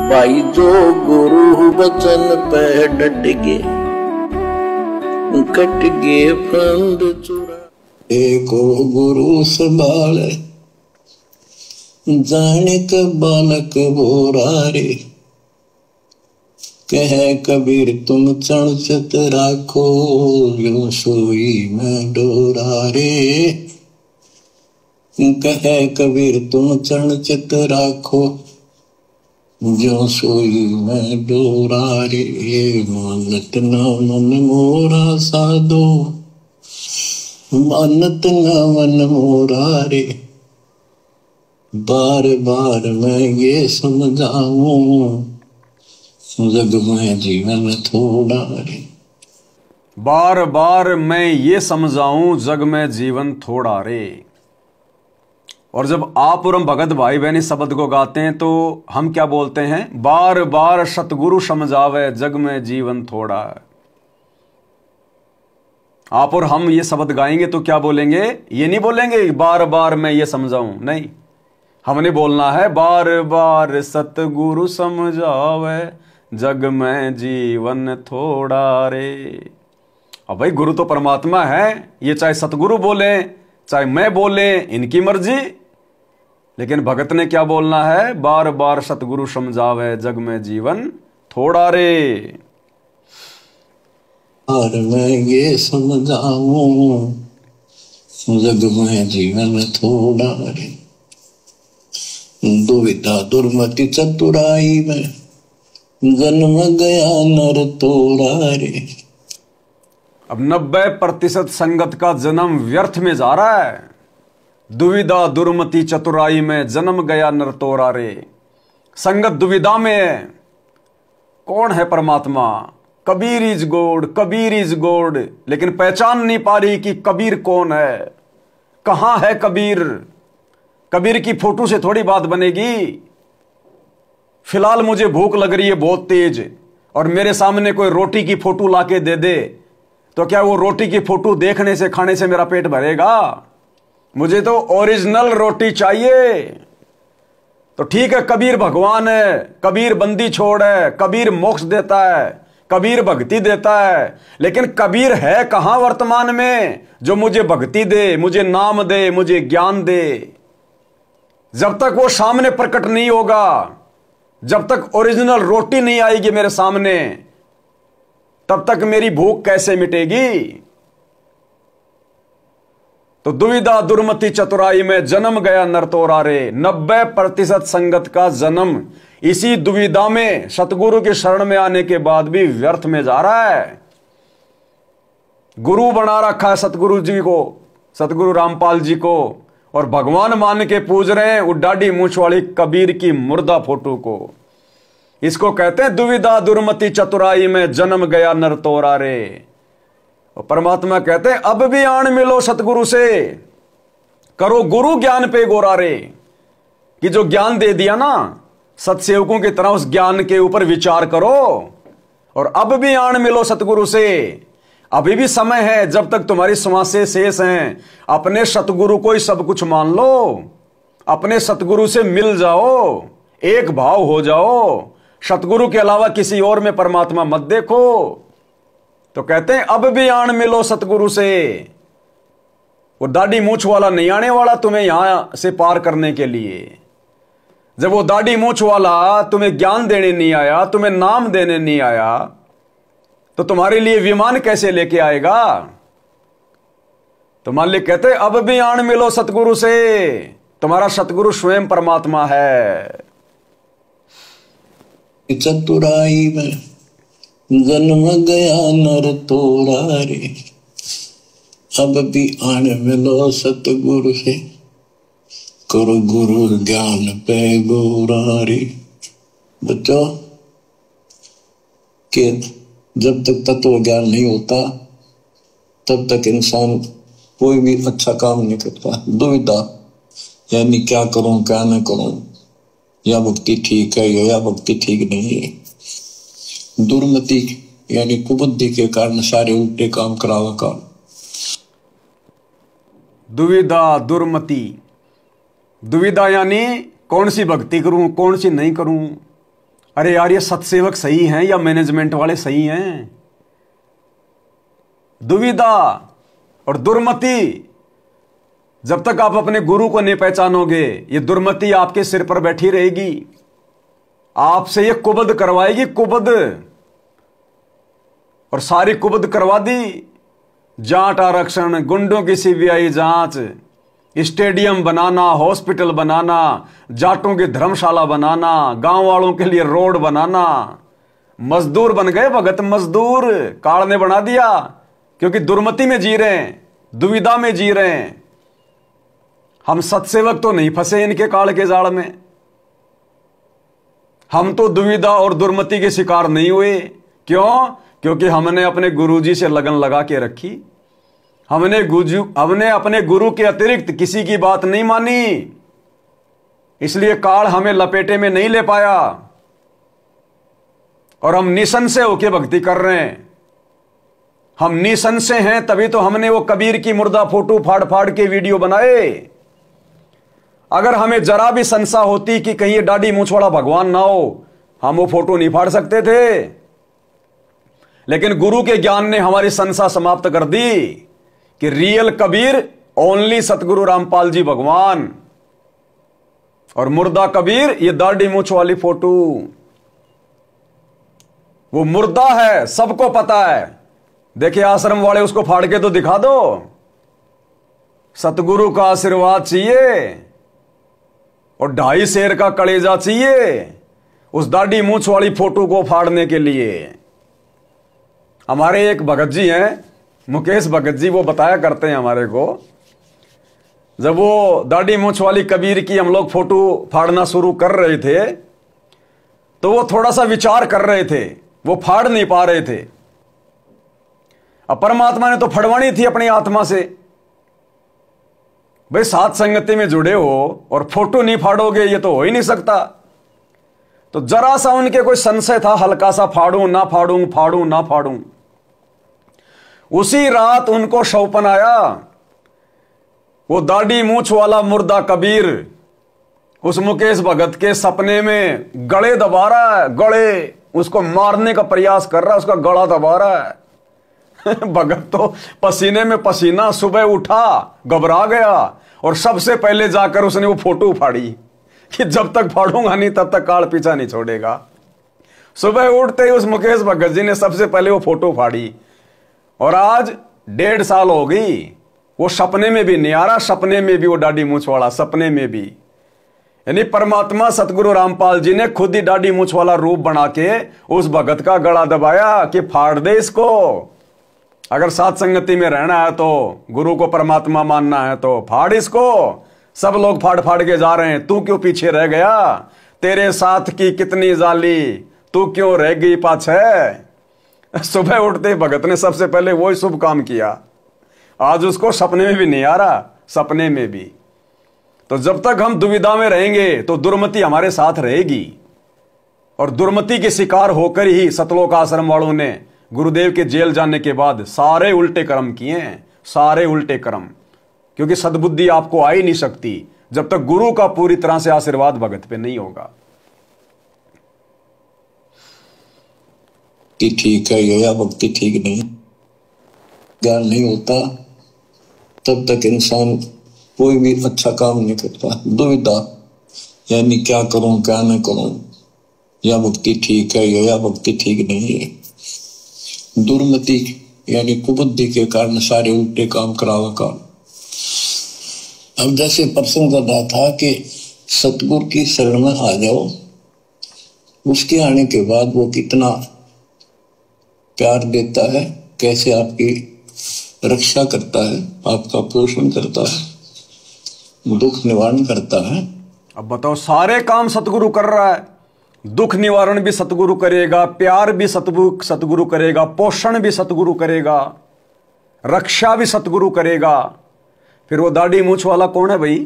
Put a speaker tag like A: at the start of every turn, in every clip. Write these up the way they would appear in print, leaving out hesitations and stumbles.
A: भाई जो गुरु वचन पे डट गए, कट गए फंद चुरा। एको गुरु संभाले जाने का बालक बोरा रे, कह कबीर तुम चणचत राखो, यो सोई में डोरा रे। कह कबीर तुम चणचत राखो, जो सोई में डोरा रे। मानत ना मन मोरा साधो, मानत ना मन मोरा रे। बार बार मैं ये समझाऊं, जग में जीवन थोड़ा रे।
B: बार बार मैं ये समझाऊं, जग में जीवन थोड़ा रे। और जब आप और हम भगत भाई बहन इस शब्द को गाते हैं तो हम क्या बोलते हैं? बार बार सतगुरु समझावे, जग में जीवन थोड़ा है। आप और हम ये शब्द गाएंगे तो क्या बोलेंगे? ये नहीं बोलेंगे बार बार मैं ये समझाऊं, नहीं, हमने बोलना है बार बार सतगुरु समझावे, जग में जीवन थोड़ा रे। अब भाई गुरु तो परमात्मा है, ये चाहे सतगुरु बोले चाहे मैं बोले, इनकी मर्जी। लेकिन भगत ने क्या बोलना है? बार बार सतगुरु समझावे, जग में जीवन थोड़ा रे।
A: और मैं ये समझाऊं, जग में जीवन थोड़ा रे। दुविधा दुर्मति चतुराई में, जन्म गया नर तोड़ा रे।
B: अब 90% संगत का जन्म व्यर्थ में जा रहा है। दुविधा दुर्मति चतुराई में, जन्म गया नर तोड़ा रे। संगत दुविधा में है। कौन है परमात्मा? Kabir is God, Kabir is God, लेकिन पहचान नहीं पा रही कि कबीर कौन है, कहां है कबीर। कबीर की फोटो से थोड़ी बात बनेगी। फिलहाल मुझे भूख लग रही है बहुत तेज, और मेरे सामने कोई रोटी की फोटो लाके दे दे, तो क्या वो रोटी की फोटो देखने से, खाने से मेरा पेट भरेगा? मुझे तो ओरिजिनल रोटी चाहिए। तो ठीक है, कबीर भगवान है, कबीर बंदी छोड़ है, कबीर मोक्ष देता है, कबीर भक्ति देता है, लेकिन कबीर है कहां वर्तमान में जो मुझे भक्ति दे, मुझे नाम दे, मुझे ज्ञान दे? जब तक वो सामने प्रकट नहीं होगा, जब तक ओरिजिनल रोटी नहीं आएगी मेरे सामने, तब तक मेरी भूख कैसे मिटेगी? तो दुविधा दुर्मति चतुराई में, जन्म गया नर तोड़ा रे। 90% संगत का जन्म इसी दुविधा में, सतगुरु के शरण में आने के बाद भी व्यर्थ में जा रहा है। गुरु बना रखा है सतगुरु जी को, सतगुरु रामपाल जी को, और भगवान मान के पूज रहे हैं उड्डाडी मूछ वाली कबीर की मुर्दा फोटो को। इसको कहते हैं दुविधा दुर्मति चतुराई में, जन्म गया नर तोड़ा रे। और परमात्मा कहते हैं अब भी आन मिलो सतगुरु से, करो गुरु ज्ञान पे गोरा रे। कि जो ज्ञान दे दिया ना, सतसेवकों की तरह उस ज्ञान के ऊपर विचार करो। और अब भी आन मिलो सतगुरु से। अभी भी समय है, जब तक तुम्हारी श्वासें शेष हैं, अपने सतगुरु को ही सब कुछ मान लो। अपने सतगुरु से मिल जाओ, एक भाव हो जाओ। सतगुरु के अलावा किसी और में परमात्मा मत देखो। तो कहते हैं अब भी आन मिलो सतगुरु से। वो दाढ़ी मूछ वाला नहीं आने वाला तुम्हें यहां से पार करने के लिए। जब वो दाढ़ी मूछ वाला तुम्हें ज्ञान देने नहीं आया, तुम्हें नाम देने नहीं आया, तो तुम्हारे लिए विमान कैसे लेके आएगा? तो मालिक कहते हैं अब भी आन मिलो सतगुरु से। तुम्हारा सतगुरु स्वयं परमात्मा है।
A: चतुराई में, जन्म गया नर तोड़ा रे। अब भी आन मिलो सतगुरु से, करो गुरु ज्ञान पे गोरा रे। बच्चों के जब तक तत्व ज्ञान नहीं होता, तब तक इंसान कोई भी अच्छा काम नहीं करता। दुविधा यानी क्या करूं क्या न करूं, या भक्ति ठीक है या भक्ति ठीक नहीं है। दुर्मति यानी कुबुद्धि के कारण सारे उल्टे काम करावा का।
B: दुविधा दुर्मति, दुविधा यानी कौन सी भक्ति करूं कौन सी नहीं करूं। अरे यार, ये सत्सेवक सही हैं या मैनेजमेंट वाले सही हैं? दुविधा और दुर्मति, जब तक आप अपने गुरु को नहीं पहचानोगे, ये दुर्मति आपके सिर पर बैठी रहेगी, आपसे ये कुबद करवाएगी, कुबद। और सारी कुबद करवा दी। जाट आरक्षण, गुंडों की सीबीआई जांच, स्टेडियम बनाना, हॉस्पिटल बनाना, जाटों की धर्मशाला बनाना, गांव वालों के लिए रोड बनाना। मजदूर बन गए भगत, मजदूर काल ने बना दिया, क्योंकि दुर्मति में जी रहे हैं, दुविधा में जी रहे हैं। हम सत्सेवक तो नहीं फंसे इनके काल के जाल में, हम तो दुविधा और दुर्मति के शिकार नहीं हुए। क्यों? क्योंकि हमने अपने गुरुजी से लगन लगा के रखी। हमने अपने गुरु के अतिरिक्त किसी की बात नहीं मानी, इसलिए काल हमें लपेटे में नहीं ले पाया और हम निसंशय होके भक्ति कर रहे हैं। हम निसंशय हैं, तभी तो हमने वो कबीर की मुर्दा फोटो फाड़ फाड़ के वीडियो बनाए। अगर हमें जरा भी संशय होती कि कहीं ये दाढ़ी मूंछ वाला भगवान ना हो, हम वो फोटो नहीं फाड़ सकते थे। लेकिन गुरु के ज्ञान ने हमारी संशय समाप्त कर दी कि रियल कबीर ओनली सतगुरु रामपाल जी भगवान, और मुर्दा कबीर ये दाढ़ी मूंछ वाली फोटो। वो मुर्दा है, सबको पता है। देखिए, आश्रम वाले उसको फाड़ के तो दिखा दो। सतगुरु का आशीर्वाद चाहिए और 2.5 शेर का कलेजा चाहिए उस दाढ़ी मूंछ वाली फोटो को फाड़ने के लिए। हमारे एक भगत जी हैं, मुकेश भगत जी, वो बताया करते हैं हमारे को, जब वो दाढ़ी मूंछ वाली कबीर की हम लोग फोटो फाड़ना शुरू कर रहे थे, तो वो थोड़ा सा विचार कर रहे थे, वो फाड़ नहीं पा रहे थे। अब परमात्मा ने तो फड़वानी थी अपनी आत्मा से, भाई साथ संगति में जुड़े हो और फोटो नहीं फाड़ोगे, ये तो हो ही नहीं सकता। तो जरा सा उनके कोई संशय था, हल्का सा, फाड़ूं ना फाड़ूं, फाड़ूं ना फाड़ूं। उसी रात उनको शौपन आया, वो दाढ़ी मूंछ वाला मुर्दा कबीर उस मुकेश भगत के सपने में गले दबा रहा है, गले उसको मारने का प्रयास कर रहा है, उसका गला दबा रहा है। भगत तो पसीने में पसीना, सुबह उठा, घबरा गया और सबसे पहले जाकर उसने वो फोटो फाड़ी कि जब तक फाड़ूंगा नहीं तब तक काल पीछा नहीं छोड़ेगा। सुबह उठते ही उस मुकेश भगत जी ने सबसे पहले वो फोटो फाड़ी, और आज 1.5 साल हो गई, वो सपने में भी नहीं आ रहा, सपने में भी वो दाढ़ी मूंछ वाला, सपने में भी। यानी परमात्मा सतगुरु रामपाल जी ने खुद ही दाढ़ी मूंछ वाला रूप बना के उस भगत का गला दबाया कि फाड़ दे इसको। अगर साथ संगति में रहना है तो, गुरु को परमात्मा मानना है तो फाड़ इसको। सब लोग फाड़ फाड़ के जा रहे हैं, तू क्यों पीछे रह गया? तेरे साथ की कितनी जाली, तू क्यों रह गई पाछे? सुबह उठते भगत ने सबसे पहले वही शुभ काम किया। आज उसको सपने में भी नहीं आ रहा, सपने में भी। तो जब तक हम दुविधा में रहेंगे तो दुर्मति हमारे साथ रहेगी, और दुर्मति के शिकार होकर ही सतलोक आश्रम वालों ने गुरुदेव के जेल जाने के बाद सारे उल्टे कर्म किए हैं, सारे उल्टे कर्म। क्योंकि सद्बुद्धि आपको आ ही नहीं सकती जब तक गुरु का पूरी तरह से आशीर्वाद भगत पे नहीं होगा।
A: कि ठीक है या भक्ति ठीक नहीं, ज्ञान नहीं होता तब तक इंसान कोई भी अच्छा काम नहीं करता। दुविधा, यानी क्या करूं क्या न करूं, या भक्ति ठीक है या भक्ति ठीक नहीं है। दुर्मति यानी कुबुद्धि के कारण सारे उल्टे काम करावा काम। अब जैसे प्रसंग कर रहा था कि सतगुरु की शरण में आ जाओ, उसके आने के बाद वो कितना प्यार देता है, कैसे आपकी रक्षा करता है, आपका पोषण करता है, दुख निवारण करता है।
B: अब बताओ, सारे काम सतगुरु कर रहा है, दुख निवारण भी सतगुरु करेगा, प्यार भी सतगुरु करेगा, पोषण भी सतगुरु करेगा, रक्षा भी सतगुरु करेगा। फिर वो दाढ़ी मूंछ वाला कौन है भाई?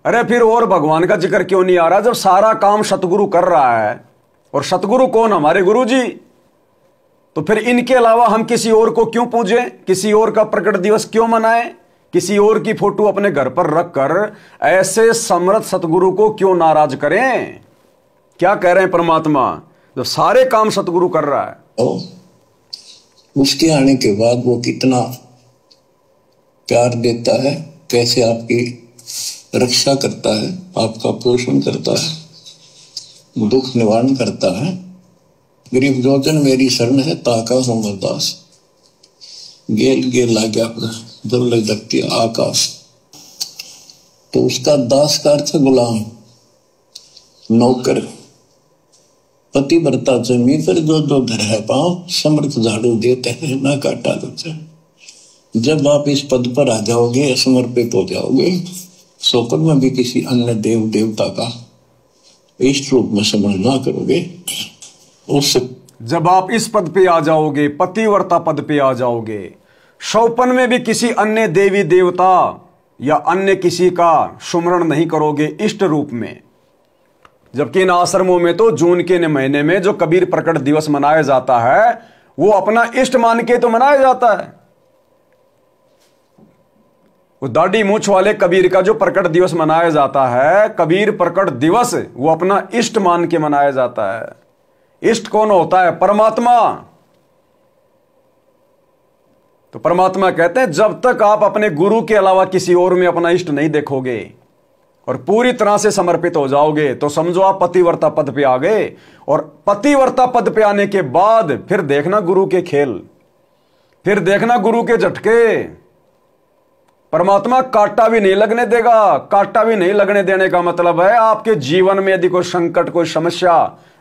B: अरे फिर और भगवान का जिक्र क्यों नहीं आ रहा जब सारा काम सतगुरु कर रहा है? और सतगुरु कौन? हमारे गुरु जी। तो फिर इनके अलावा हम किसी और को क्यों पूजें, किसी और का प्रकट दिवस क्यों मनाएं, किसी और की फोटो अपने घर पर रखकर ऐसे समर्थ सतगुरु को क्यों नाराज करें? क्या कह रहे हैं परमात्मा, जो सारे काम सतगुरु कर रहा है।
A: तो उसके आने के बाद वो कितना प्यार देता है, कैसे आपकी रक्षा करता है, आपका पोषण करता है, दुख निवारण करता है। गरीब जोजन मेरी शरण है, ताका हूं मैं दास, गेल गेल ला गया जब लग सकती आकाश। तो उसका दास का अर्थ गुलाम, नौकर, पतिव्रता जमी पर जो जो धर है पाँव, समर्थ झाड़ू देते हैं ना काटा करते। जब आप इस पद पर आ जाओगे, समर्पित हो जाओगे, सोकर में भी किसी अन्य देव देवता का इष्ट रूप में समझ ना करोगे, उस
B: जब आप इस पद पे आ जाओगे, पतिव्रता पद पे आ जाओगे, शौपन में भी किसी अन्य देवी देवता या अन्य किसी का सुमरण नहीं करोगे इष्ट रूप में। जबकि इन आश्रमों में तो जून के महीने में जो कबीर प्रकट दिवस मनाया जाता है, वो अपना इष्ट मान के तो मनाया जाता है। वो दाढ़ी मूछ वाले कबीर का जो प्रकट दिवस मनाया जाता है, कबीर प्रकट दिवस, वो अपना इष्ट मान के मनाया जाता है। इष्ट कौन होता है? परमात्मा। तो परमात्मा कहते हैं जब तक आप अपने गुरु के अलावा किसी और में अपना इष्ट नहीं देखोगे और पूरी तरह से समर्पित हो जाओगे, तो समझो आप पतिव्रता पद पे आ गए। और पतिव्रता पद पे आने के बाद फिर देखना गुरु के खेल, फिर देखना गुरु के झटके। परमात्मा कांटा भी नहीं लगने देगा। कांटा भी नहीं लगने देने का मतलब है आपके जीवन में यदि कोई संकट, कोई समस्या,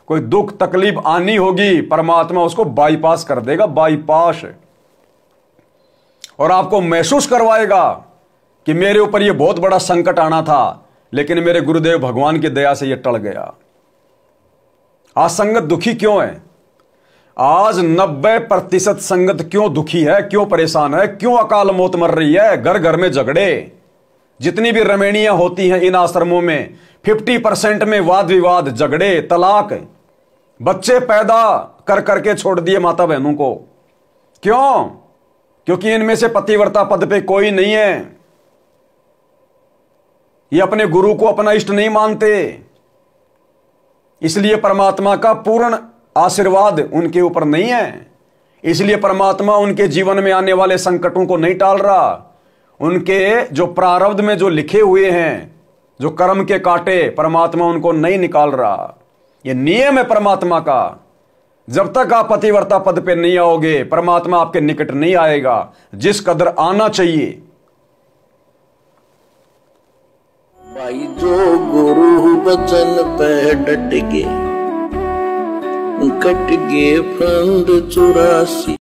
B: कोई दुख तकलीफ आनी होगी, परमात्मा उसको बाईपास कर देगा, बाईपास। और आपको महसूस करवाएगा कि मेरे ऊपर यह बहुत बड़ा संकट आना था, लेकिन मेरे गुरुदेव भगवान की दया से यह टल गया। आज संगत दुखी क्यों है? आज 90% संगत क्यों दुखी है, क्यों परेशान है, क्यों अकाल मौत मर रही है? घर घर में झगड़े, जितनी भी रमणियां होती हैं इन आश्रमों में, 50% में वाद विवाद, झगड़े, तलाक, बच्चे पैदा कर करके छोड़ दिए माता बहनों को। क्यों? क्योंकि इनमें से पतिव्रता पद पे कोई नहीं है। ये अपने गुरु को अपना इष्ट नहीं मानते, इसलिए परमात्मा का पूर्ण आशीर्वाद उनके ऊपर नहीं है। इसलिए परमात्मा उनके जीवन में आने वाले संकटों को नहीं टाल रहा। उनके जो प्रारब्ध में जो लिखे हुए हैं, जो कर्म के कांटे, परमात्मा उनको नहीं निकाल रहा। यह नियम है परमात्मा का। जब तक आप पतिव्रता पद पे नहीं आओगे, परमात्मा आपके निकट नहीं आएगा जिस कदर आना चाहिए।
C: भाई जो गुरु वचन पे डट गे, कट गे फंद 84।